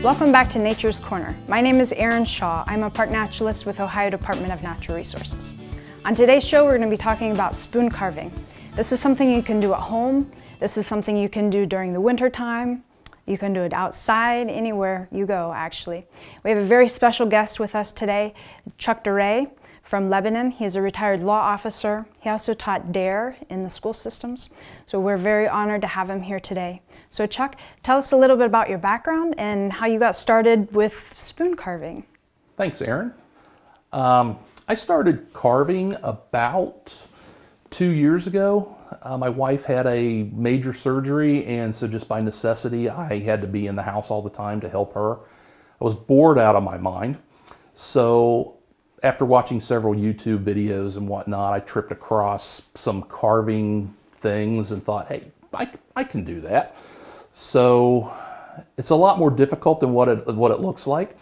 Welcome back to Nature's Corner. My name is Erin Shaw. I'm a park naturalist with Ohio Department of Natural Resources. On today's show, we're going to be talking about spoon carving. This is something you can do at home. This is something you can do during the winter time. You can do it outside, anywhere you go, actually. We have a very special guest with us today, Chuck Duerre from Lebanon. He's a retired law officer. He also taught Duerre in the school systems. So we're very honored to have him here today. So Chuck, tell us a little bit about your background and how you got started with spoon carving. Thanks, Erin. I started carving about 2 years ago. My wife had a major surgery, and so just by necessity, I had to be in the house all the time to help her. I was bored out of my mind. So after watching several YouTube videos and whatnot, I tripped across some carving things and thought, hey, I can do that. So it's a lot more difficult than what it looks like.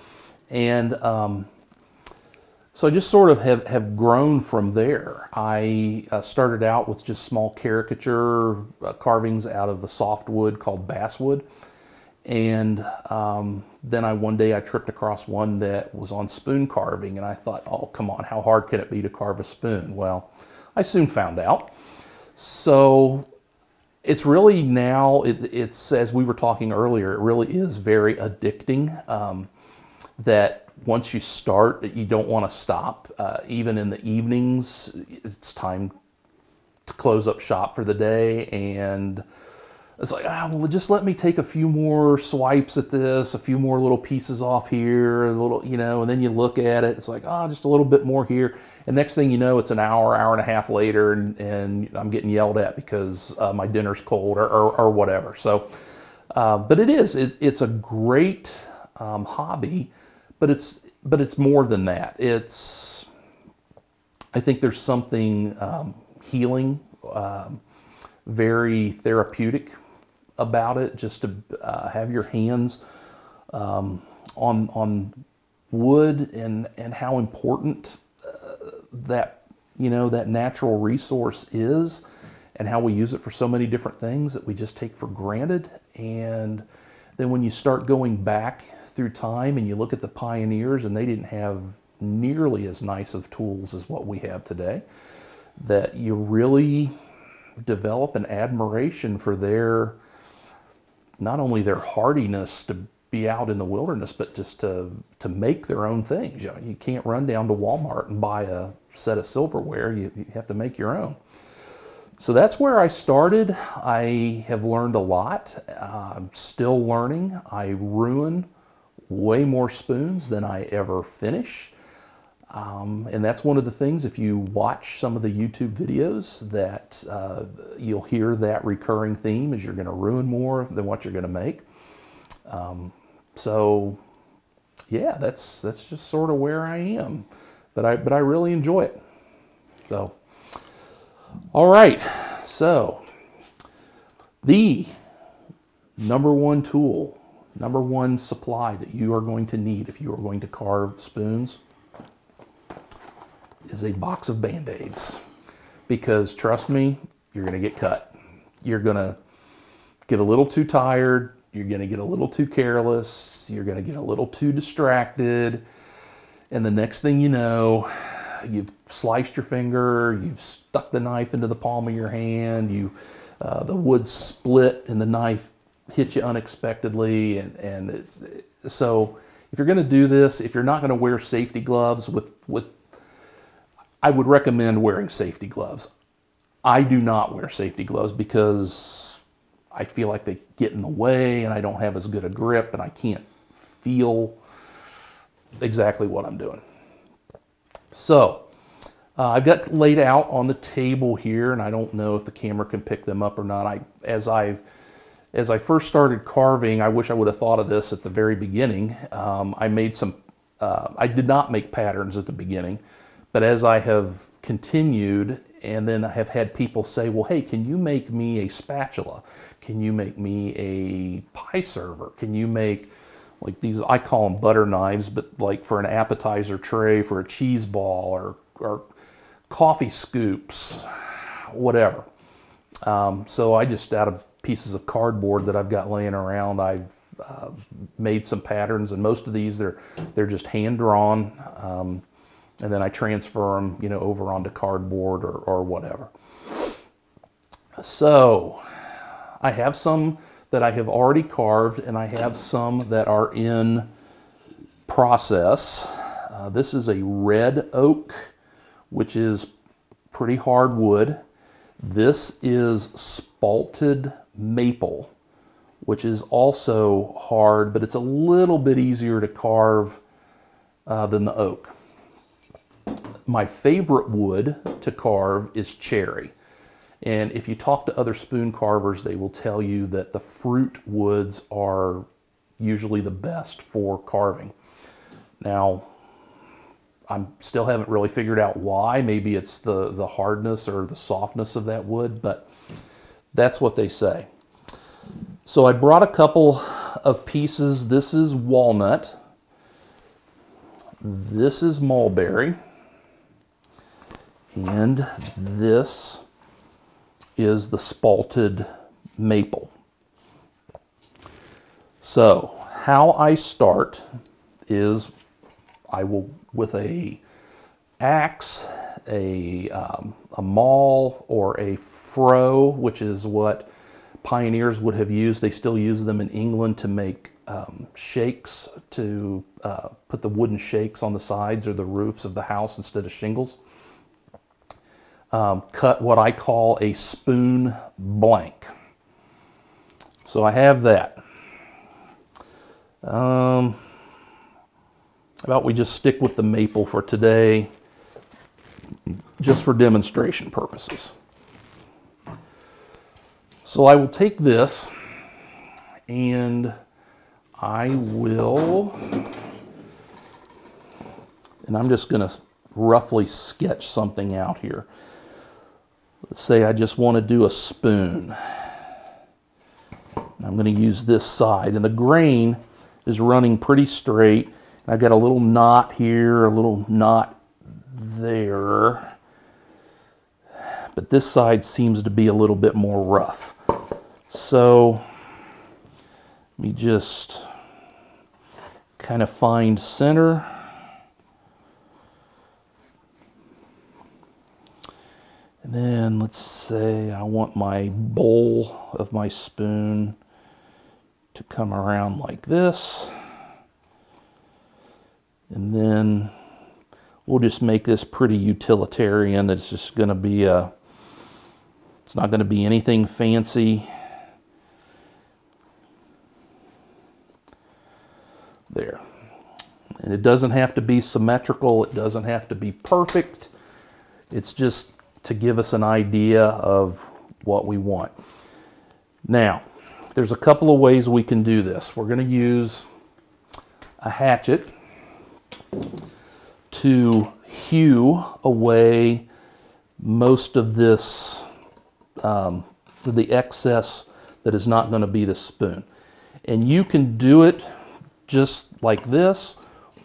And so I just sort of have grown from there. I started out with just small caricature carvings out of the softwood called basswood. And then one day I tripped across one that was on spoon carving, and I thought, oh, come on, how hard can it be to carve a spoon? Well, I soon found out. So it's really now, it's as we were talking earlier, it really is very addicting. That once you start, you don't want to stop. Even in the evenings, it's time to close up shop for the day, and it's like, well, just let me take a few more swipes at this, a few more little pieces off here, a little, and then you look at it, it's like, just a little bit more here. And next thing you know, it's an hour and a half later, and I'm getting yelled at because my dinner's cold or whatever. So, but it's a great hobby, but it's more than that. I think there's something healing, very therapeutic about it, just to have your hands on wood and how important that natural resource is, and how we use it for so many different things that we just take for granted. And then when you start going back through time and you look at the pioneers, and they didn't have nearly as nice of tools as what we have today, that you really develop an admiration for not only their hardiness to be out in the wilderness, but just to make their own things. You can't run down to Walmart and buy a set of silverware. You have to make your own. So that's where I started. I have learned a lot. I'm still learning. I ruin way more spoons than I ever finish. And that's one of the things, if you watch some of the YouTube videos, that you'll hear that recurring theme, is you're going to ruin more than what you're going to make. So yeah, that's just sort of where I am, but I really enjoy it. So, all right, so the number one tool, number one supply that you are going to need if you are going to carve spoons is a box of Band-Aids. Because trust me, you're going to get cut. You're going to get a little too tired. You're going to get a little too careless. You're going to get a little too distracted. And the next thing you know, you've sliced your finger, you've stuck the knife into the palm of your hand, the wood split and the knife hit you unexpectedly. So if you're going to do this, if you're not going to wear safety gloves I would recommend wearing safety gloves. I do not wear safety gloves because I feel like they get in the way and I don't have as good a grip and I can't feel exactly what I'm doing. So I've got laid out on the table here, and I don't know if the camera can pick them up or not. As I first started carving, I wish I would have thought of this at the very beginning. I did not make patterns at the beginning. But as I have continued, and then I have had people say, well, hey, can you make me a spatula? Can you make me a pie server? Can you make, like these, I call them butter knives, but like for an appetizer tray, for a cheese ball, or coffee scoops, whatever. So I just, out of pieces of cardboard that I've got laying around, I've made some patterns, and most of these they're just hand drawn, and then I transfer them, you know, over onto cardboard or whatever. So I have some that I have already carved, and I have some that are in process. This is a red oak, which is pretty hard wood. This is spalted maple, which is also hard, but it's a little bit easier to carve than the oak. My favorite wood to carve is cherry. And if you talk to other spoon carvers, they will tell you that the fruit woods are usually the best for carving. Now, I still haven't really figured out why. Maybe it's the hardness or the softness of that wood, but that's what they say. So I brought a couple of pieces. This is walnut. This is mulberry. And this is the spalted maple. So how I start is I will, with a axe, a maul, or a froe, which is what pioneers would have used. They still use them in England to make shakes, to put the wooden shakes on the sides or the roofs of the house instead of shingles. Cut what I call a spoon blank. So I have that. How about we just stick with the maple for today, just for demonstration purposes. So I will take this and I will, and I'm just going to roughly sketch something out here. Let's say I just want to do a spoon. I'm going to use this side, and the grain is running pretty straight. I've got a little knot here, a little knot there, but this side seems to be a little bit more rough. So let me just kind of find center. And then let's say I want my bowl of my spoon to come around like this. And then we'll just make this pretty utilitarian. It's just going to be it's not going to be anything fancy. There. And it doesn't have to be symmetrical. It doesn't have to be perfect. It's just to give us an idea of what we want. Now, there's a couple of ways we can do this. We're going to use a hatchet to hew away most of this, the excess that is not going to be the spoon. And you can do it just like this,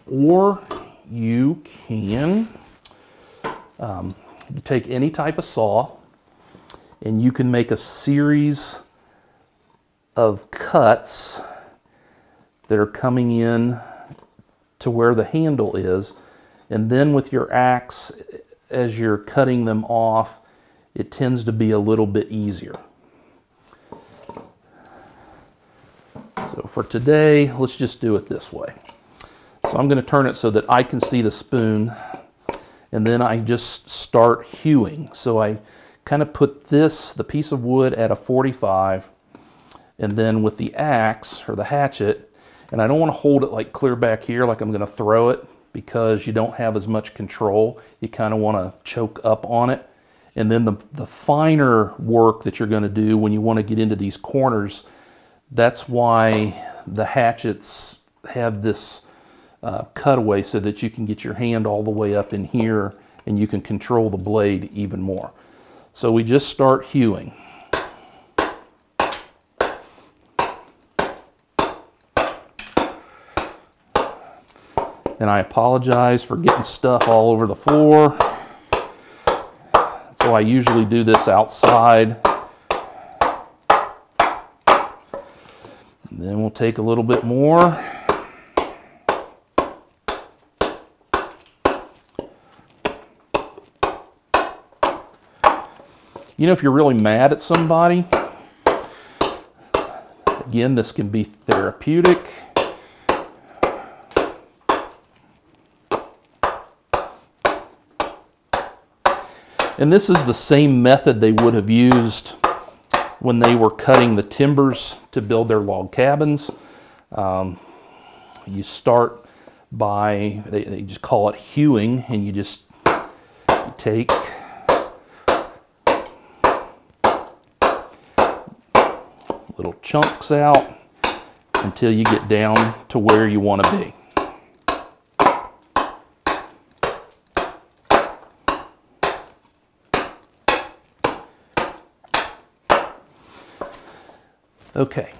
or you can take any type of saw and you can make a series of cuts that are coming in to where the handle is, and then with your axe, as you're cutting them off, it tends to be a little bit easier. So for today, let's just do it this way. So I'm going to turn it so that I can see the spoon, and then I just start hewing. So I kind of put this, the piece of wood, at a 45, and then with the axe or the hatchet, and I don't want to hold it like clear back here like I'm going to throw it, because you don't have as much control. You kind of want to choke up on it. And then the finer work that you're going to do when you want to get into these corners, that's why the hatchets have this cutaway, so that you can get your hand all the way up in here and you can control the blade even more. So we just start hewing. And I apologize for getting stuff all over the floor. So I usually do this outside. And then we'll take a little bit more. You know, if you're really mad at somebody, again, this can be therapeutic. And this is the same method they would have used when they were cutting the timbers to build their log cabins. You start by, they just call it hewing, and you take little chunks out until you get down to where you want to be. Okay,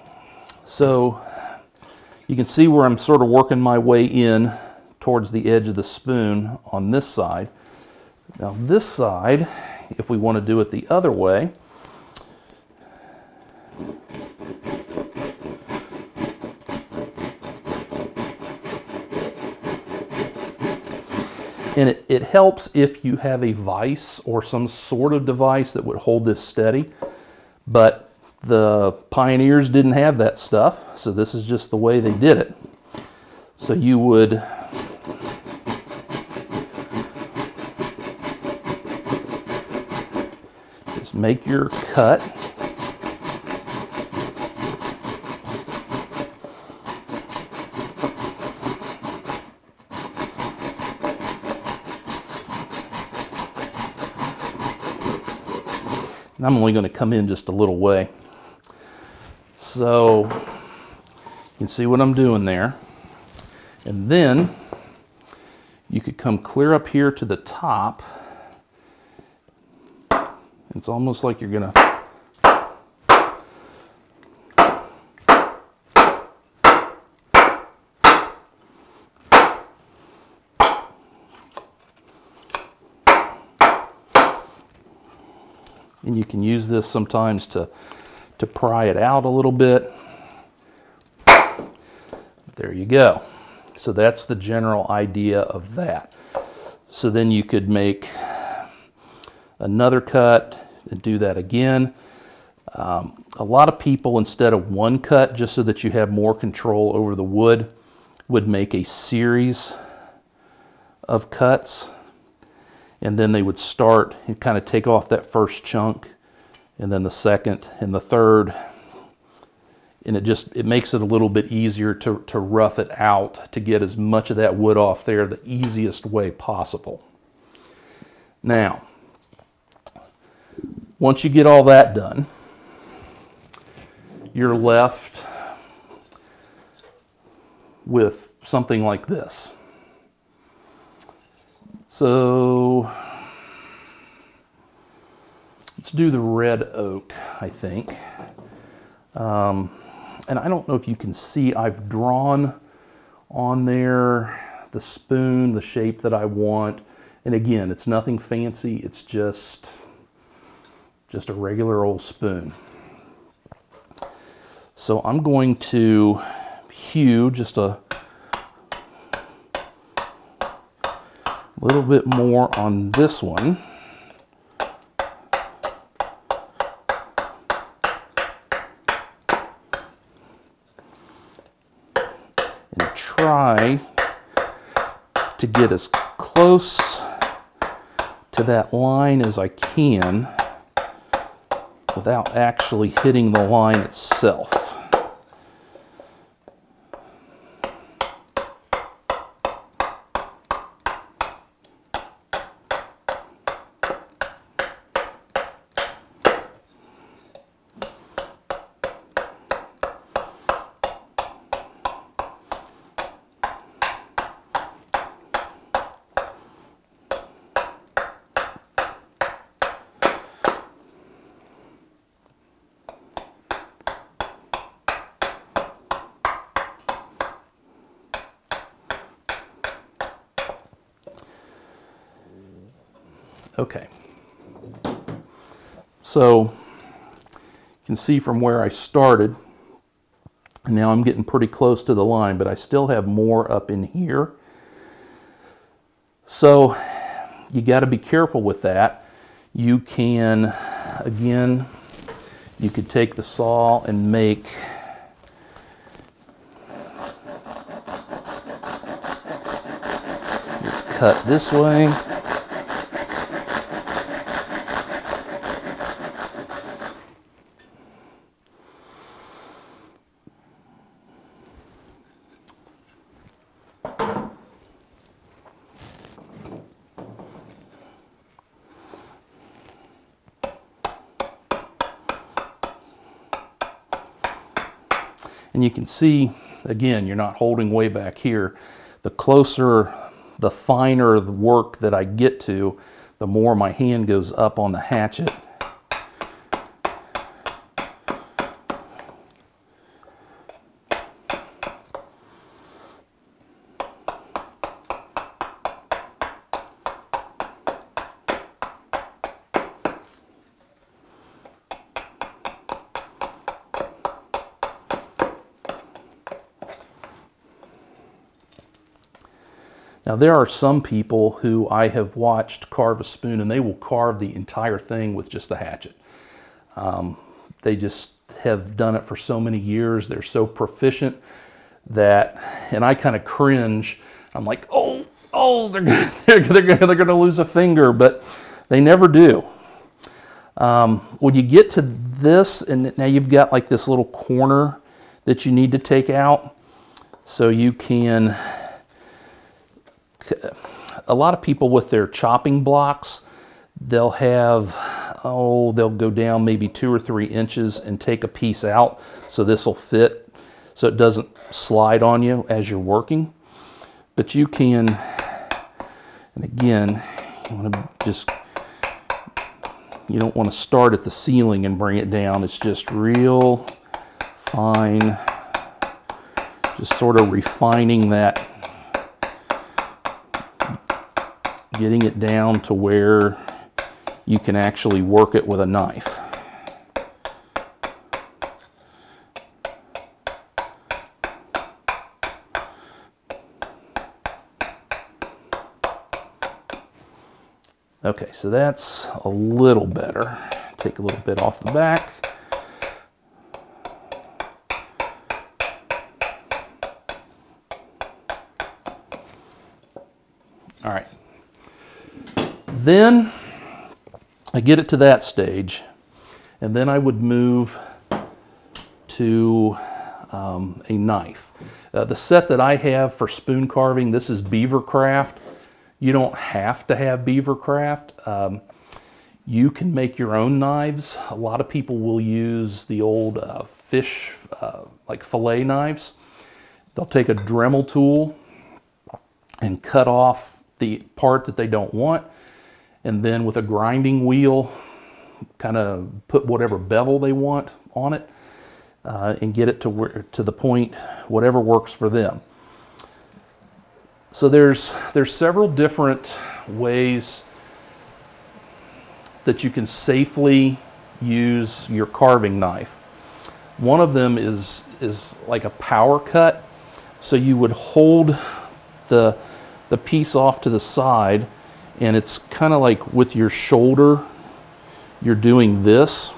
so you can see where I'm sort of working my way in towards the edge of the spoon on this side. Now this side, if we want to do it the other way, and it helps if you have a vise or some sort of device that would hold this steady, but the pioneers didn't have that stuff, so this is just the way they did it. So you would just make your cut. And I'm only going to come in just a little way. So you can see what I'm doing there. And then you could come clear up here to the top. It's almost like you're going to and you can use this sometimes to pry it out a little bit. There you go. So that's the general idea of that. So then you could make another cut and do that again. A lot of people, instead of one cut, just so that you have more control over the wood, would make a series of cuts. And then they would start and kind of take off that first chunk, and then the second and the third. And it makes it a little bit easier to rough it out to get as much of that wood off there the easiest way possible. Now, once you get all that done, you're left with something like this. So let's do the red oak, I think. And I don't know if you can see, I've drawn on there the spoon, the shape that I want. And again, it's nothing fancy, it's just a regular old spoon. So I'm going to hew just a little bit more on this one. And try to get as close to that line as I can without actually hitting the line itself. Okay, so you can see from where I started, And now I'm getting pretty close to the line, but I still have more up in here. So you got to be careful with that. You can, again, you could take the saw and make your cut this way. And you can see, again, you're not holding way back here. The closer, the finer the work that I get to, the more my hand goes up on the hatchet. Now there are some people who I have watched carve a spoon and they will carve the entire thing with just the hatchet. They just have done it for so many years. They're so proficient that, and I kind of cringe. I'm like, oh, they're gonna lose a finger, but they never do. When you get to this, and now you've got like this little corner that you need to take out, so you can. A lot of people with their chopping blocks, they'll have, they'll go down maybe 2 or 3 inches and take a piece out so this will fit, so it doesn't slide on you as you're working. But you can, and again, you want to just, you don't want to start at the ceiling and bring it down. It's just real fine, just sort of refining that, getting it down to where you can actually work it with a knife. Okay, so that's a little better. Take a little bit off the back. All right. Then I get it to that stage, and then I would move to a knife. The set that I have for spoon carving, this is Beavercraft. You don't have to have Beavercraft. You can make your own knives. A lot of people will use the old fish, like fillet knives. They'll take a Dremel tool and cut off the part that they don't want, and then with a grinding wheel, kind of put whatever bevel they want on it, and get it to the point, whatever works for them. So there's several different ways that you can safely use your carving knife. One of them is like a power cut. So you would hold the piece off to the side, and it's kind of like with your shoulder, you're doing this.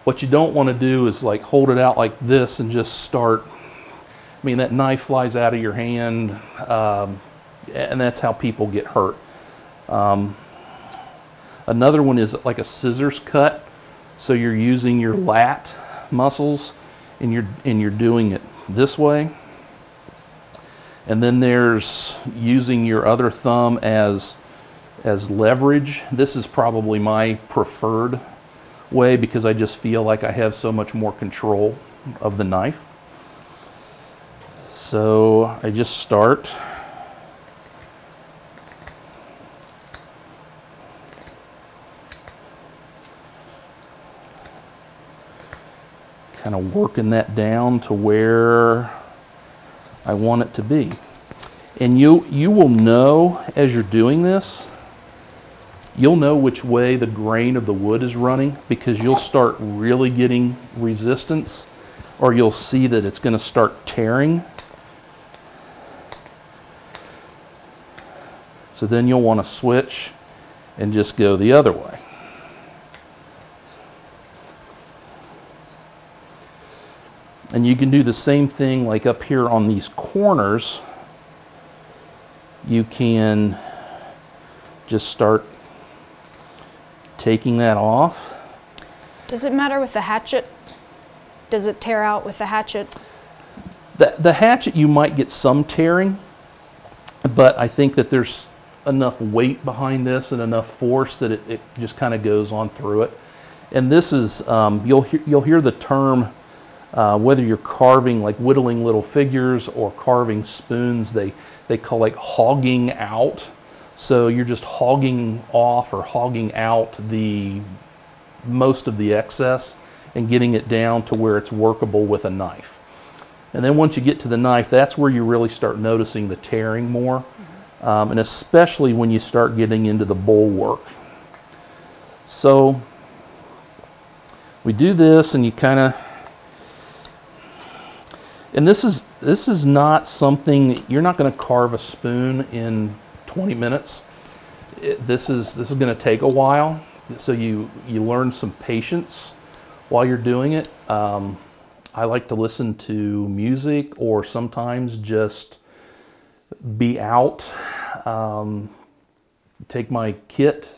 What you don't want to do is like hold it out like this and just start. I mean, that knife flies out of your hand, and that's how people get hurt. Another one is like a scissors cut. So you're using your lat muscles and you're doing it this way. And then there's using your other thumb as leverage. This is probably my preferred way because I just feel like I have so much more control of the knife. So I just start. Kind of working that down to where I want it to be. And you will know as you're doing this, you'll know which way the grain of the wood is running because you'll start really getting resistance or you'll see that it's going to start tearing. So then you'll want to switch and just go the other way. And you can do the same thing like up here on these corners. You can just start taking that off. Does it matter with the hatchet? Does it tear out with the hatchet? The hatchet, you might get some tearing, but I think that there's enough weight behind this and enough force that it just kind of goes on through it. And this is, you'll hear the term, whether you're carving, like whittling little figures or carving spoons, they call like hogging out. So you're just hogging off or hogging out most of the excess and getting it down to where it's workable with a knife. And then once you get to the knife, that's where you really start noticing the tearing more. And especially when you start getting into the bowl work. So we do this, and you kind of, and this is not something, you're not going to carve a spoon in 20 minutes. This is going to take a while, so you learn some patience while you're doing it. I like to listen to music, or sometimes just be out, take my kit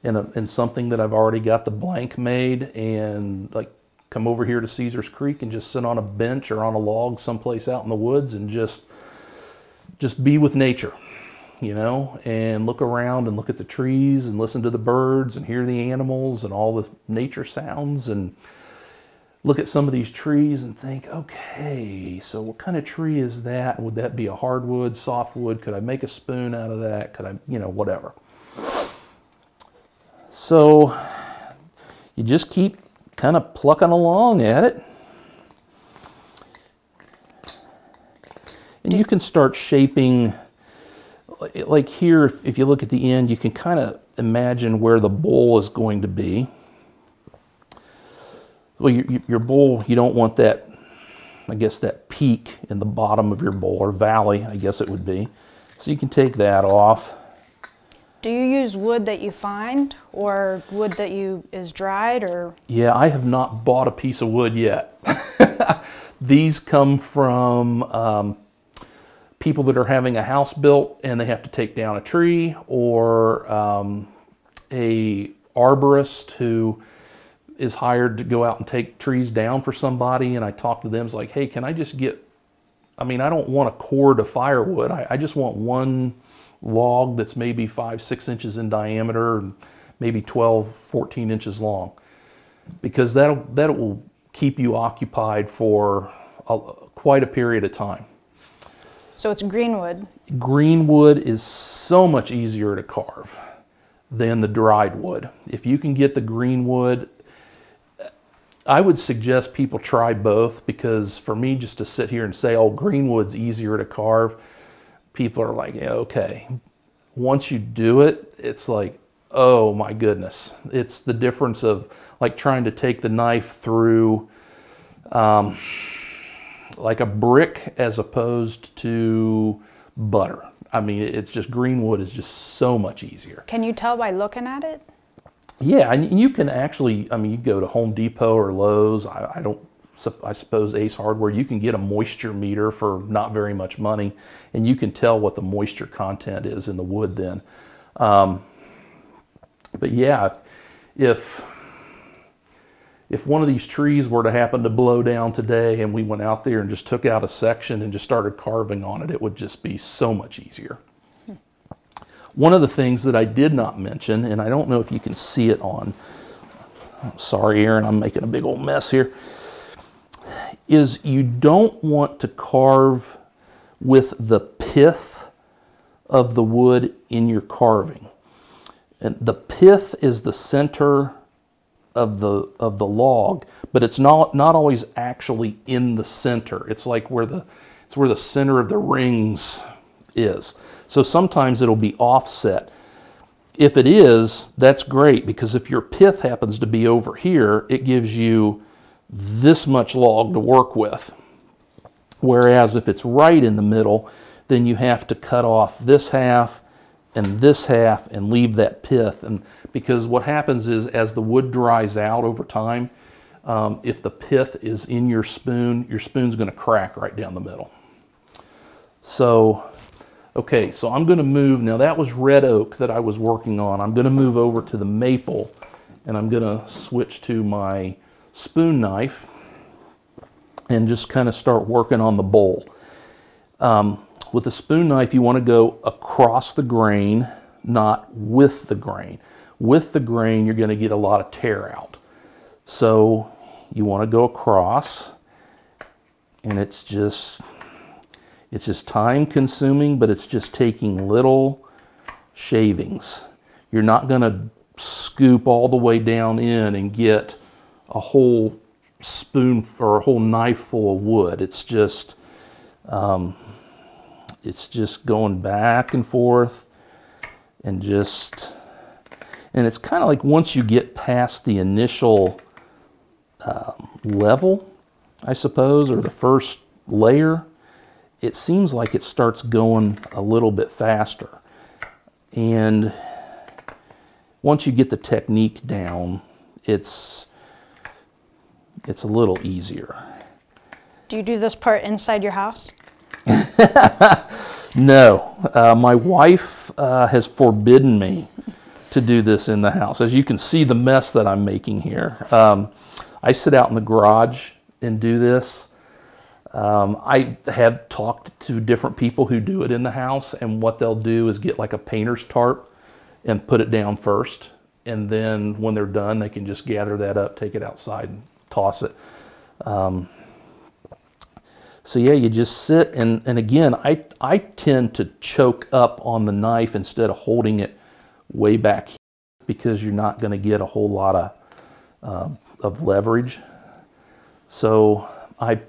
in something that I've already got the blank made, and like come over here to Caesars Creek and just sit on a bench or on a log someplace out in the woods and just be with nature, you know, and look around and look at the trees and listen to the birds and hear the animals and all the nature sounds, and look at some of these trees and think, okay, so what kind of tree is that? Would that be a hardwood, softwood? Could I make a spoon out of that? Could I, you know, whatever. So you just keep kind of plucking along at it. And you can start shaping, like here, if you look at the end, you can kind of imagine where the bowl is going to be. Well, your bowl, you don't want that, I guess, that peak in the bottom of your bowl, or valley, I guess it would be. So you can take that off. Do you use wood that you find, or wood that is dried, or? Yeah, I have not bought a piece of wood yet. These come from people that are having a house built and they have to take down a tree, or a arborist who is hired to go out and take trees down for somebody, and I talk to them, it's like, hey, can I just get, I mean, I don't want a cord of firewood, I just want one log that's maybe 5-6 inches in diameter and maybe 12-14 inches long, because that will keep you occupied for quite a period of time. So it's greenwood. Greenwood is so much easier to carve than the dried wood. If you can get the greenwood, I would suggest people try both, because for me, just to sit here and say, oh, greenwood's easier to carve, people are like, yeah, okay. Once you do it, it's like, oh my goodness. It's the difference of like trying to take the knife through like a brick as opposed to butter. I mean, it's just, greenwood is just so much easier. Can you tell by looking at it? Yeah, and you can actually, I mean, you go to Home Depot or Lowe's, I suppose Ace Hardware, you can get a moisture meter for not very much money, and you can tell what the moisture content is in the wood then. But yeah, if one of these trees were to happen to blow down today and we went out there and just took out a section and just started carving on it, it would just be so much easier. One of the things that I did not mention, and I don't know if you can see it on, sorry Aaron, I'm making a big old mess here, is you don't want to carve with the pith of the wood in your carving. And the pith is the center of the log, but it's not always actually in the center. It's like where the center of the rings is. So sometimes it'll be offset. If it is, that's great, because if your pith happens to be over here, it gives you this much log to work with. Whereas if it's right in the middle, then you have to cut off this half and leave that pith. And because what happens is, as the wood dries out over time, if the pith is in your spoon's going to crack right down the middle. So, okay, so I'm going to move, now that was red oak that I was working on. I'm going to move over to the maple, and I'm going to switch to my spoon knife and just kind of start working on the bowl. With a spoon knife, you want to go across the grain, not with the grain. With the grain, you're going to get a lot of tear out. So you want to go across, and it's just time consuming, but it's just taking little shavings. You're not going to scoop all the way down in and get a whole spoon or a whole knife full of wood. It's just going back and forth, and it's kind of like once you get past the initial level, I suppose, or the first layer, it seems like it starts going a little bit faster. And once you get the technique down, it's a little easier. Do you do this part inside your house? No, my wife has forbidden me to do this in the house. As you can see the mess that I'm making here. I sit out in the garage and do this. I have talked to different people who do it in the house, and what they'll do is get like a painter's tarp and put it down first, and then when they're done, they can just gather that up, take it outside, and toss it. So yeah, you just sit, and again, I tend to choke up on the knife instead of holding it way back here, because you're not going to get a whole lot of leverage. So I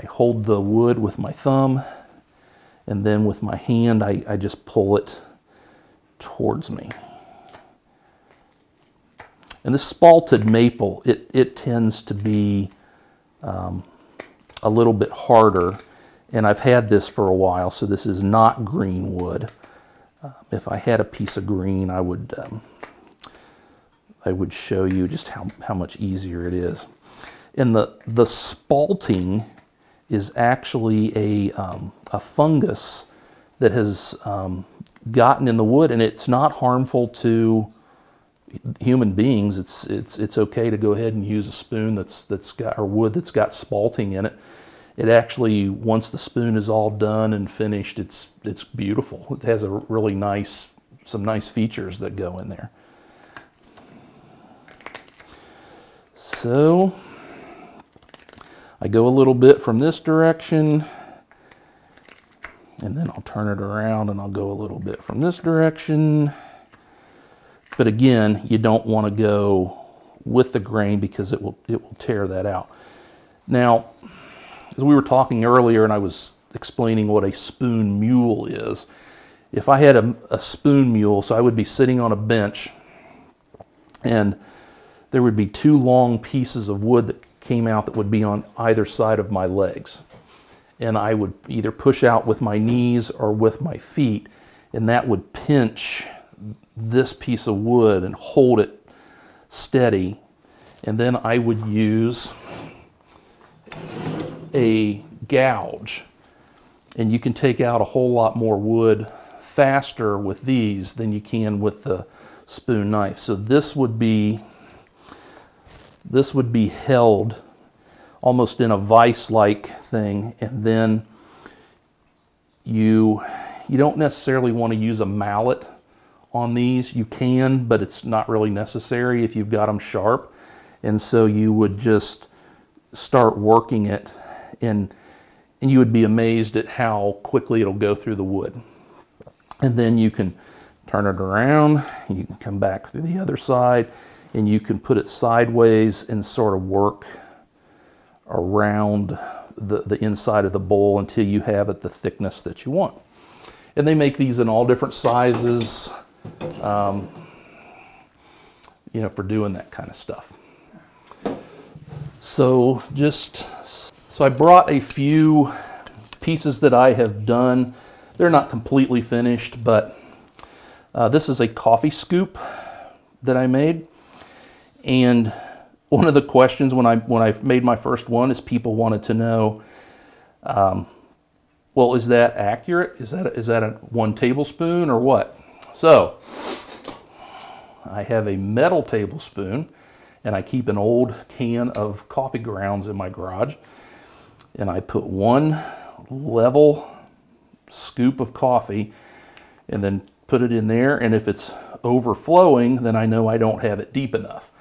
hold the wood with my thumb, and then with my hand I just pull it towards me. And this spalted maple, it tends to be a little bit harder, and I've had this for a while, so this is not green wood. If I had a piece of green, I would show you just how much easier it is. And the spalting is actually a fungus that has gotten in the wood, and it's not harmful to human beings. It's okay to go ahead and use a spoon that's got, or wood that's got spalting in it. It actually, once the spoon is all done and finished, it's beautiful. It has a really some nice features that go in there. So I go a little bit from this direction, and then I'll turn it around and I'll go a little bit from this direction. But again, you don't want to go with the grain because it will tear that out. Now, as we were talking earlier and I was explaining what a spoon mule is, if I had a spoon mule, so I would be sitting on a bench and there would be two long pieces of wood that came out that would be on either side of my legs. And I would either push out with my knees or with my feet, and that would pinch this piece of wood and hold it steady. And then I would use a gouge, and you can take out a whole lot more wood faster with these than you can with the spoon knife. So this would be held almost in a vise-like thing, and then you don't necessarily want to use a mallet on these. You can, but it's not really necessary if you've got them sharp. And so you would just start working it, and you would be amazed at how quickly it'll go through the wood. And then you can turn it around, you can come back through the other side, and you can put it sideways and sort of work around the inside of the bowl until you have it the thickness that you want. And they make these in all different sizes, for doing that kind of stuff. So I brought a few pieces that I have done. They're not completely finished, but this is a coffee scoop that I made. And one of the questions when I made my first one is people wanted to know, well, is that accurate? Is that a 1 tablespoon or what? So I have a metal tablespoon, and I keep an old can of coffee grounds in my garage, and I put 1 level scoop of coffee and then put it in there, and if it's overflowing, then I know I don't have it deep enough.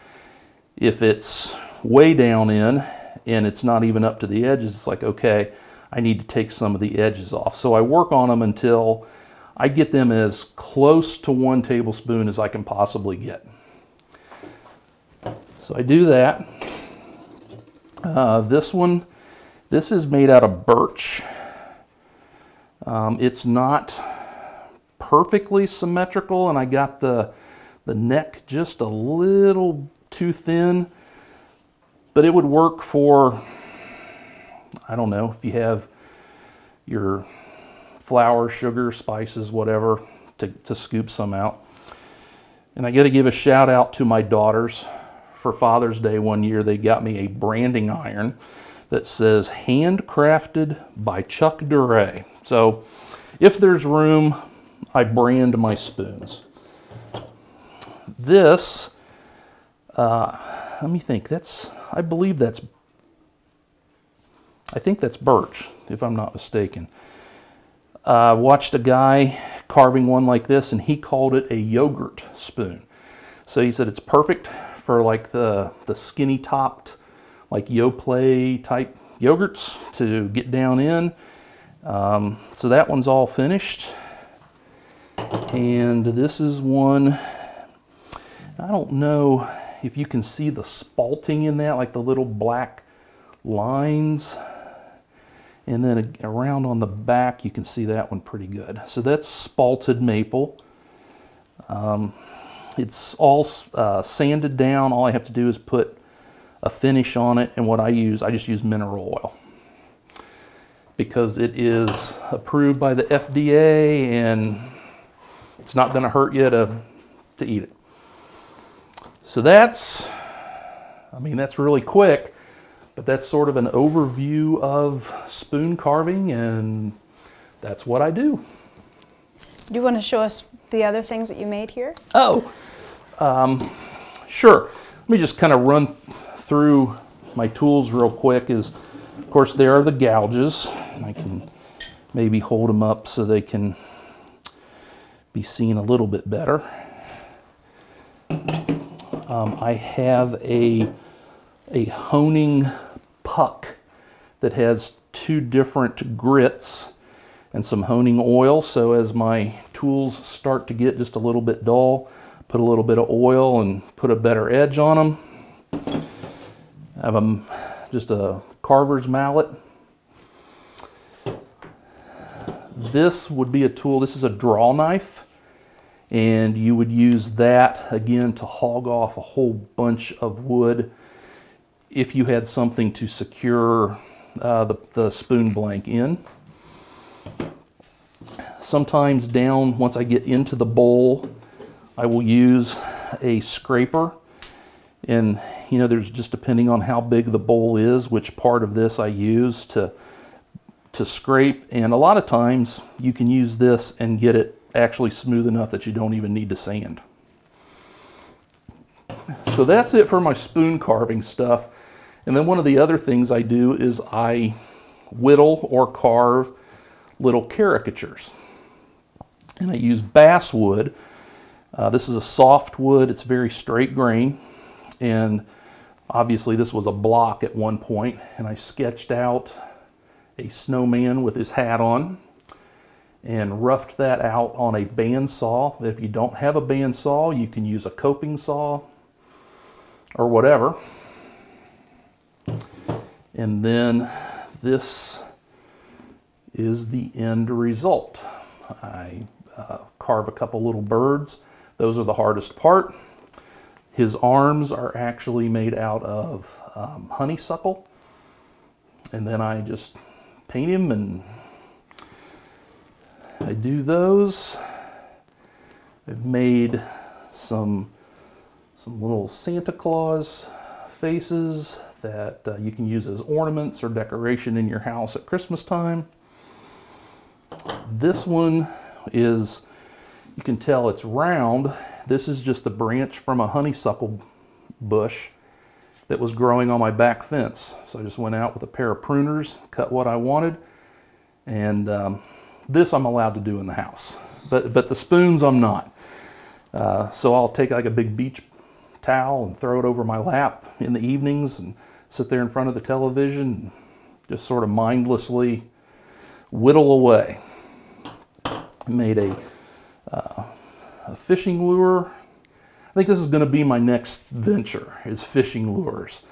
If it's way down in and it's not even up to the edges, it's like, okay, I need to take some of the edges off. So I work on them until I get them as close to 1 tablespoon as I can possibly get. So I do that. This is made out of birch. It's not perfectly symmetrical, and I got the neck just a little too thin, but it would work for, I don't know, if you have your flour, sugar, spices, whatever, to scoop some out. And I got to give a shout out to my daughters. For Father's Day one year, they got me a branding iron that says handcrafted by Chuck Duerre. So if there's room, I brand my spoons. This, let me think, I think that's birch, if I'm not mistaken. Watched a guy carving one like this, and he called it a yogurt spoon. So he said it's perfect for like the skinny topped, like Yoplait type yogurts to get down in. So that one's all finished. And this is one, I don't know if you can see the spalting in that, like the little black lines. And then around on the back, you can see that one pretty good. So that's spalted maple. It's all sanded down. All I have to do is put a finish on it. And what I just use mineral oil, because it is approved by the FDA and it's not going to hurt you to eat it. So that's really quick. But that's sort of an overview of spoon carving, and that's what I do. Do you want to show us the other things that you made here? Oh, sure. Let me just kind of run through my tools real quick. Of course, there are the gouges. I can maybe hold them up so they can be seen a little bit better. I have a honing puck that has 2 different grits and some honing oil. So as my tools start to get just a little bit dull, put a little bit of oil and put a better edge on them. I have just a carver's mallet. This would be a tool, this is a draw knife, and you would use that again to hog off a whole bunch of wood if you had something to secure the spoon blank in. Sometimes down, once I get into the bowl, I will use a scraper. And you know, there's just, depending on how big the bowl is, which part of this I use to scrape. And a lot of times you can use this and get it actually smooth enough that you don't even need to sand. So that's it for my spoon carving stuff. And then one of the other things I do is I whittle or carve little caricatures. And I use basswood. This is a soft wood, it's very straight grain. And obviously this was a block at one point, and I sketched out a snowman with his hat on and roughed that out on a bandsaw. If you don't have a bandsaw, you can use a coping saw or whatever. And then this is the end result. I carve a couple little birds. Those are the hardest part. His arms are actually made out of honeysuckle, and then I just paint him, and I do those. I've made some little Santa Claus faces that you can use as ornaments or decoration in your house at Christmas time. This one is, you can tell it's round. This is just the branch from a honeysuckle bush that was growing on my back fence. So I just went out with a pair of pruners, cut what I wanted, and this I'm allowed to do in the house. But the spoons I'm not. So I'll take like a big beach towel and throw it over my lap in the evenings and sit there in front of the television and just sort of mindlessly whittle away. Made a fishing lure. I think this is going to be my next venture, is fishing lures.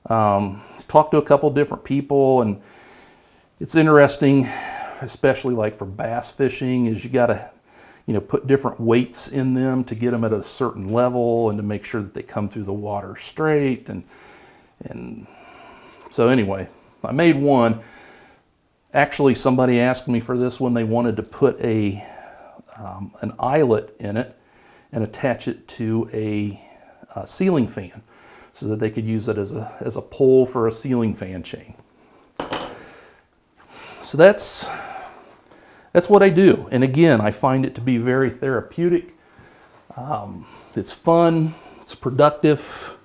Talked to a couple different people, and it's interesting, especially like for bass fishing, is you got to, you know, put different weights in them to get them at a certain level and to make sure that they come through the water straight. And so anyway, I made one. Actually, somebody asked me for this one. They wanted to put an eyelet in it and attach it to a ceiling fan so that they could use it as a pole for a ceiling fan chain. So that's what I do. And again, I find it to be very therapeutic. It's fun, it's productive,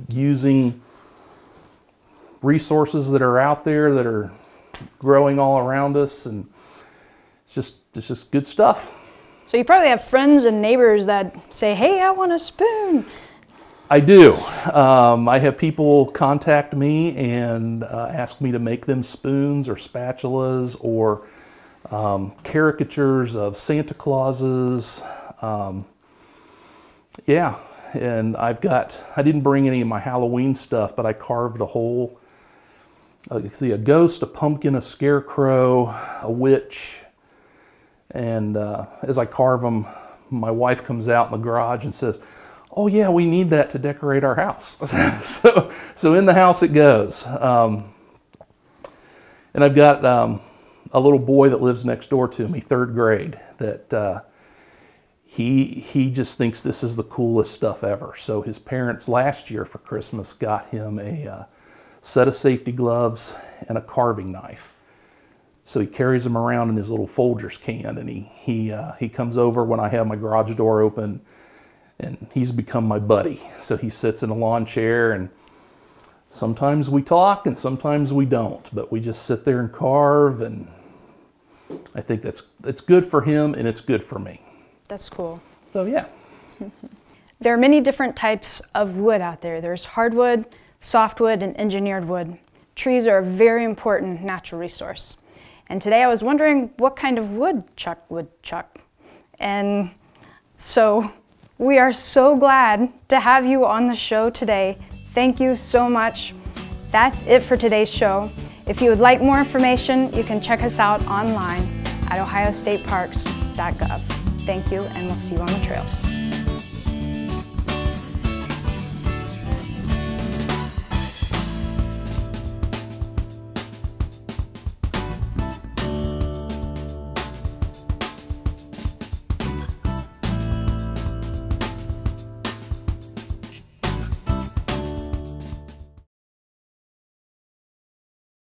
using resources that are out there that are growing all around us, and it's just good stuff. So you probably have friends and neighbors that say, hey, I want a spoon. I do. I have people contact me and ask me to make them spoons or spatulas or caricatures of Santa Clauses. Yeah, and I didn't bring any of my Halloween stuff, but I carved a whole, you can see a ghost, a pumpkin, a scarecrow, a witch. And as I carve them, my wife comes out in the garage and says, oh yeah, we need that to decorate our house. so in the house it goes. And I've got a little boy that lives next door to me, 3rd grade, that he just thinks this is the coolest stuff ever. So his parents last year for Christmas got him a set of safety gloves and a carving knife. So he carries them around in his little Folgers can, and he comes over when I have my garage door open, and he's become my buddy. So he sits in a lawn chair, and sometimes we talk and sometimes we don't, but we just sit there and carve, and I think it's good for him and it's good for me. That's cool. So yeah. There are many different types of wood out there. There's hardwood, softwood, and engineered wood. Trees are a very important natural resource. And today I was wondering what kind of wood Chuck would chuck. And so we are so glad to have you on the show today. Thank you so much. That's it for today's show. If you would like more information, you can check us out online at ohiostateparks.gov. Thank you, and we'll see you on the trails.